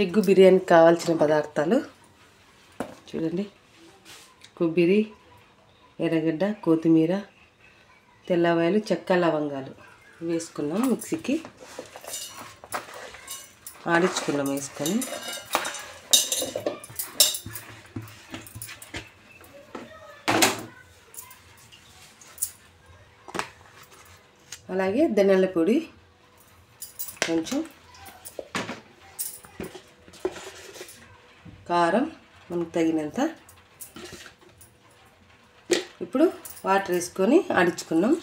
Egg బిర్యానీకి కావాల్సిన పదార్థాలు చూడండి. కొబ్బరి, ఎర్రగడ్డ, కొత్తిమీర, తెల్లవాయలు, చెక్క, లవంగాలు వేసుకున్నాం. మిక్సీకి ఆడించుకున్నాం వేసుకొని. అలాగే ధనియాల పొడి కొంచెం, కారం మనకు తగినంత. ఇప్పుడు వాటర్ వేసుకొని ఆడించుకున్నాం.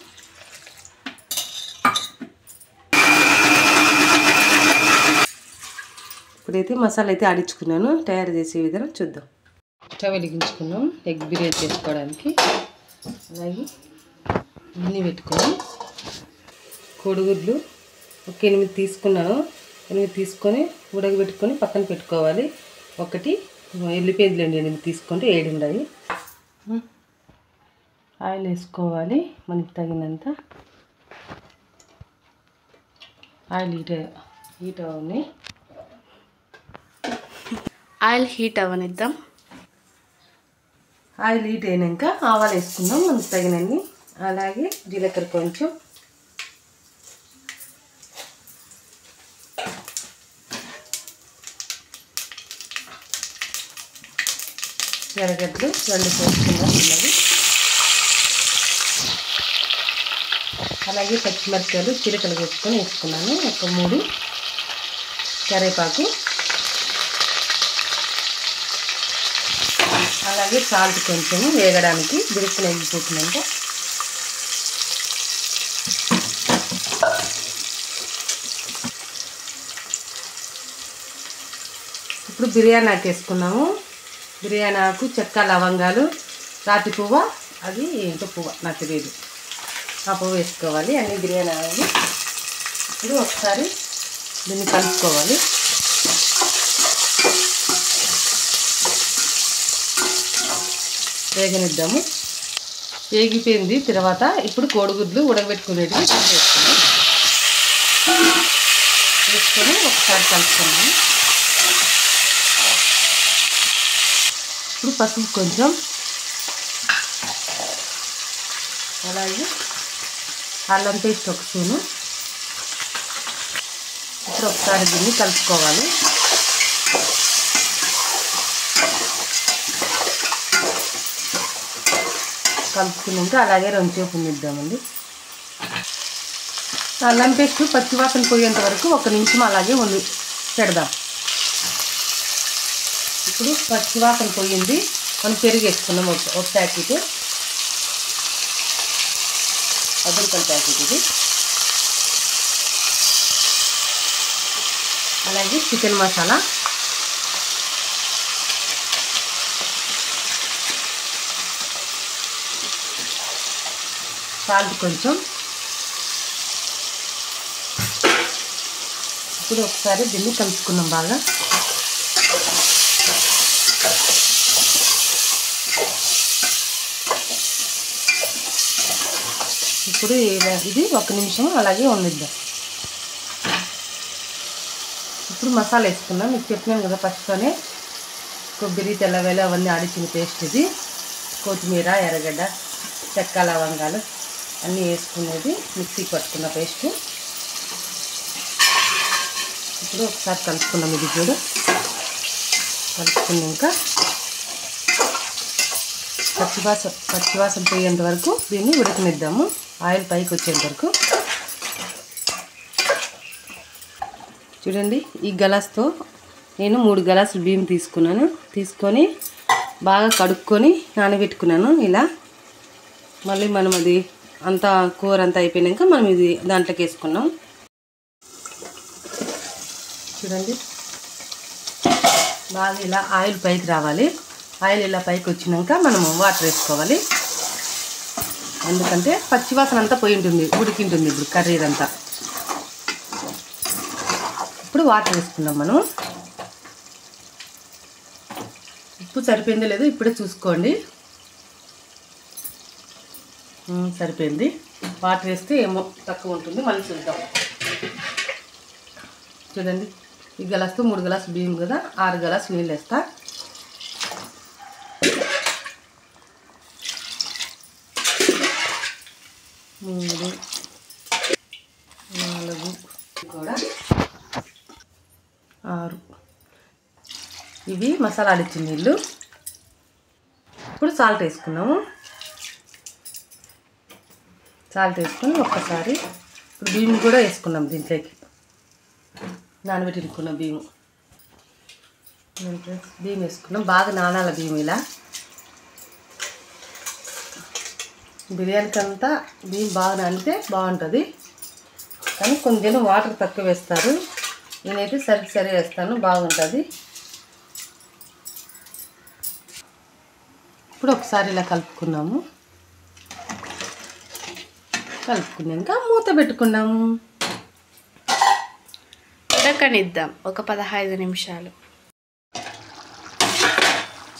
ఇప్పుడైతే మసాలా అయితే ఆడించుకున్నాను. తయారు చేసే విధానం చూద్దాం. స్టవ్ వెలిగించుకున్నాం ఎగ్ బిర్యానీ చేసుకోవడానికి. అలాగే గిన్నె పెట్టుకొని కోడిగుడ్లు ఒక 8 తీసుకున్నాను. 8 తీసుకొని ఉడకబెట్టుకొని పక్కన పెట్టుకోవాలి. ఒకటి ఎల్లిపోయిందిలేండి, 8 తీసుకుంటే 7 ఉన్నాయి. ఆయిల్ వేసుకోవాలి మనకి తగినంత. ఆయిల్ హీట్ అవని ఆయిల్ హీట్ అవనిద్దాం. ఆయిల్ హీట్ అయినాక ఆవాలు వేసుకుందాం మనకు తగినన్ని. అలాగే జీలకర్ర కొంచెం, ఎర్రగడ్డలు 2 కోసుకుందాం ఉన్నది. అలాగే పచ్చిమిరపకాయలు చిరకలు వేసుకొని వేసుకున్నాను. ఒక 3 కరివేపాకు, అలాగే సాల్ట్ కొంచెం వేగడానికి బిరుసులు వేగిపోతుందంటే. ఇప్పుడు బిర్యానీ ఆకు వేసుకున్నాము. బిర్యానీ ఆకు, చెక్క, లవంగాలు, రాతి పువ్వు, అది ఏంటో పువ్వు నాకు తెలియదు, ఆ పువ్వు వేసుకోవాలి. అన్ని బిర్యానీ ఆకులు. ఇప్పుడు ఒకసారి దీన్ని కలుపుకోవాలి. వేగనిద్దాము. వేగిపోయింది. తర్వాత ఇప్పుడు కోడిగుడ్లు ఉడకబెట్టుకునేటివి వేసుకున్నాం. వేసుకొని ఒకసారి కలుపుకున్నాము. ఇప్పుడు పసుపు కొంచెం, అలాగే అల్లం పేస్ట్ 1 స్పూను. ఇప్పుడు ఒకసారి దీన్ని కలుపుకోవాలి. కలుపుకున్నాక అలాగే 2 సేపు ఉండిద్దామండి. అల్లం పేస్ట్ పచ్చివాసన పోయేంత వరకు 1 నిమిషం అలాగే పెడదాం. ఇప్పుడు పచ్చివాసన పోయింది. మనం పెరుగు వేసుకున్నాం. ఒక ప్యాకెట్, అదొకటి ప్యాకెట్ ఇది. అలాగే చికెన్ మసాలా, సాల్ట్ కొంచెం. ఇప్పుడు ఒకసారి దీన్ని కలుపుకున్నాం బాగా. ఇప్పుడు ఇది 1 నిమిషం అలాగే ఉండిద్దాం. ఇప్పుడు మసాలా వేసుకుందాం. మీకు చెప్పినాను కదా ఫస్ట్లోనే, కొబ్బరి, తెల్లవేలు అవన్నీ ఆడించిన పేస్ట్ ఇది. కొత్తిమీర, ఎర్రగడ్డ, చెక్క, లవంగాలు అన్నీ వేసుకునేది మిక్సీ పట్టుకున్న పేస్ట్. ఇప్పుడు ఒకసారి కలుపుకున్నాం. ఇది కూడా కలుపుకున్నాక పచ్చివాసన పోయేంత వరకు దీన్ని ఉడకనిద్దాము. ఆయిల్ పైకి వచ్చేంత వరకు. చూడండి, ఈ గలాస్తో నేను 3 గలాసులు బియ్యం తీసుకొని బాగా కడుక్కొని నానబెట్టుకున్నాను. ఇలా మళ్ళీ మనం అది అంతా కూర అంతా అయిపోయాక మనం ఇది దాంట్లోకి వేసుకున్నాం. చూడండి, బాగా ఇలా ఆయిల్ పైకి రావాలి. ఆయిల్ ఇలా పైకి వచ్చినాక మనము వాటర్ వేసుకోవాలి. ఎందుకంటే పచ్చివాసన అంతా పోయి ఉంటుంది, ఉడికింటుంది ఇప్పుడు కర్రీ అంతా. ఇప్పుడు వాటర్ వేసుకున్నాం మనం. ఉప్పు సరిపోయిందో లేదో ఇప్పుడే చూసుకోండి. సరిపోయింది. వాటర్ వేస్తే ఏమో తక్కువ ఉంటుంది, మళ్ళీ చూద్దాం. చూడండి, ఈ గ్లాస్తో 3 గ్లాసులు బియ్యం కదా, 6 గ్లాసులు నీళ్ళు వేస్తా. 3 4 కూడా 6. ఇవి మసాలా ఆడిచ్చిన నీళ్ళు. ఇప్పుడు సాల్ట్ వేసుకున్నాము. సాల్ట్ వేసుకొని ఒక్కసారి ఇప్పుడు బియ్యం కూడా వేసుకున్నాం దీంట్లోకి. నానబెట్టుకున్న బియ్యం వేసుకున్నాం. బాగా నానాల బియ్యం ఇలా. బిర్యానీకి అంతా బియ్యం బాగా నానితే బాగుంటుంది, కానీ కొంచెం వాటర్ తక్కువ వేస్తారు. నేనైతే సరి వేస్తాను, బాగుంటుంది. ఇప్పుడు ఒకసారి ఇలా కలుపుకున్నాము. కలుపుకున్నాక మూత పెట్టుకున్నాము. ఉడకనిద్దాం ఒక 15 నిమిషాలు.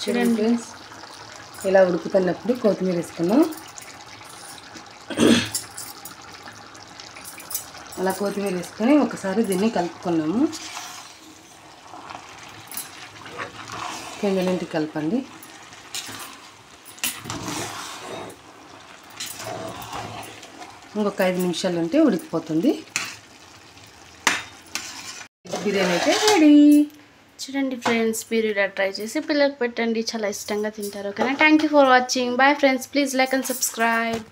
చూడండి ఫ్రెండ్స్, ఇలా ఉడుకుతున్నప్పుడు కొత్తిమీర వేసుకున్నాం. అలా కొత్తిమీర వేసుకొని ఒకసారి దీన్ని కలుపుకున్నాము. కిందలింటికి కలపండి. ఇంకొక 5 నిమిషాలు ఉంటే ఉడికిపోతుంది. బిర్యానీ అయితే రెడీ. చూడండి ఫ్రెండ్స్, మీరు ఇలా ట్రై చేసి పిల్లలకు పెట్టండి, చాలా ఇష్టంగా తింటారు. ఓకేనా? Thank you for watching. Bye friends, please like and subscribe.